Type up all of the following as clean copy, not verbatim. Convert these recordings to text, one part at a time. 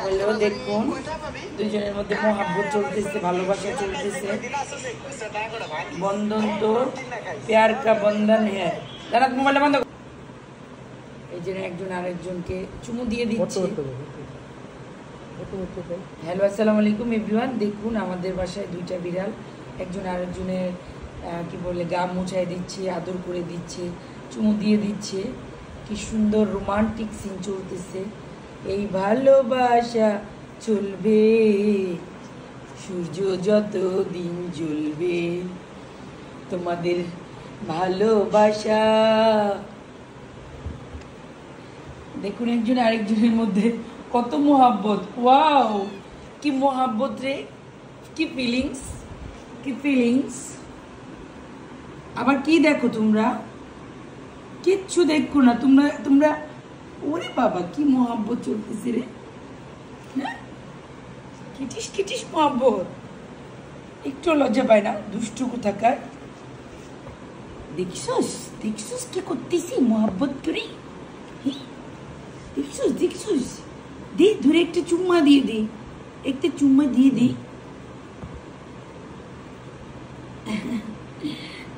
Hello, দেখুন দুজনের মধ্যে মহাব্বত চলতেছে, ভালোবাসা চলতেছে। বন্ধন তো প্যার কা বন্ধন হ্যাঁ। দাঁড়া, মোবাইলটা বন্ধ। এই জন্য একজন আরেকজনকে চুমু দিয়ে দিচ্ছে। হ্যালো, আসসালামু আলাইকুম এভরিওয়ান। দেখুন আমাদের বাসায় দুইটা বিড়াল একজন আরেকজনের কি বলে গা মুছাই দিচ্ছে, আদর করে দিচ্ছে, চুমু দিয়ে দিচ্ছে। কি সুন্দর রোমান্টিক সিন চলতেছে। এই ভালোবাসা চলবে সূর্য যত দিন জ্বলবে, তোমাদের ভালোবাসা। দেখুন একজন আরেকজনের মধ্যে কত মোহাব্বত। ওয়াও, কি মোহাব্বত রে, কি ফিলিংস, কি ফিলিংস। আবার কি দেখো তোমরা? কিচ্ছু দেখো না তোমরা। তোমরা ওরে বাবা, কি মোহাব্বত চলতেছে রে। হ্যাঁ, কিটিস কিটিস মোহাব্বত। একটু লজ্জা পায় না দুষ্টু কোথাকার। দেখছস দেখছস কি করতেছি মোহাব্বত করে। দেখছস দেখছস, দে ধরে একটা চুম্মা দিয়ে দে, একটা চুম্মা দিয়ে দে।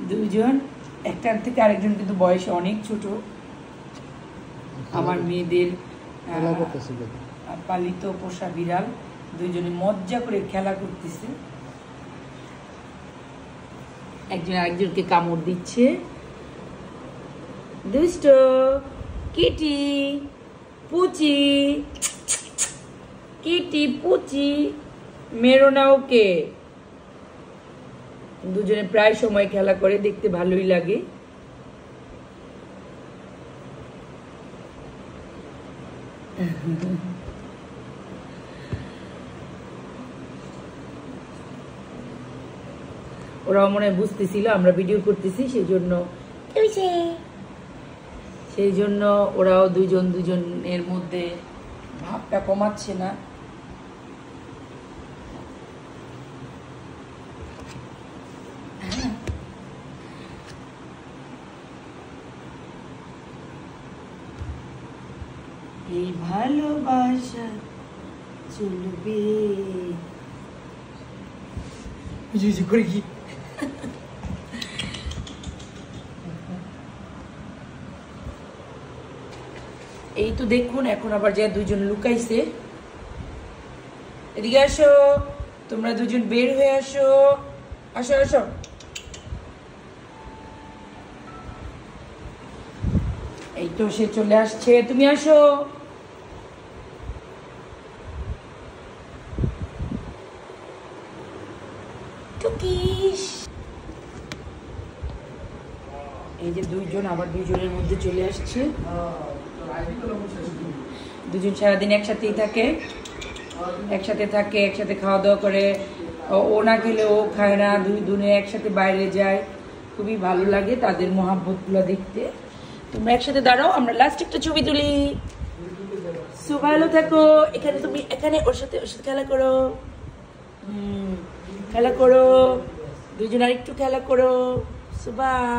দুজন, একটার থেকে আরেকজন কিন্তু বয়সে অনেক ছোট। আমার মেয়েদের পালিত পোষা বিড়াল, দুইজনে মজা করে খেলা করতেছে। একজন আরেকজনকে কামড় দিচ্ছে। দুষ্ট কিটি পুচি, কিটি পুচি, মেরো না ওকে। দুজনে প্রায় সময় খেলা করে, দেখতে ভালোই লাগে। ওরাও মনে হয় বুঝতেছিল আমরা ভিডিও করতেছি, সেই জন্য ওরাও দুজনের মধ্যে ভাবটা কমাচ্ছে না। এই ভালোবাসা চলবে করে কি। এই তো দেখুন এখন আবার যে দুজন লুকাইছে। এদিকে আসো, তোমরা দুজন বের হয়ে আসো, আসো আসো। এই তো সে চলে আসছে, তুমি আসো। এই যে দুইজন আবার দুইজনের মধ্যে চলে আসছে। দুজন সারাদিন একসাথেই থাকে, একসাথে খাওয়া দাওয়া করে। ও না খেলে ও খায় না, দুজনে একসাথে বাইরে যায়। খুবই ভালো লাগে তাদের মহাব্বত গুলো দেখতে। তোমরা একসাথে দাঁড়াও, আমরা লাস্ট একটা ছবি তুলি। ভালো থাকো। এখানে তুমি এখানে ওর সাথে খেলা করো, খেলা করো দুজন, আর একটু খেলা করো। বাই।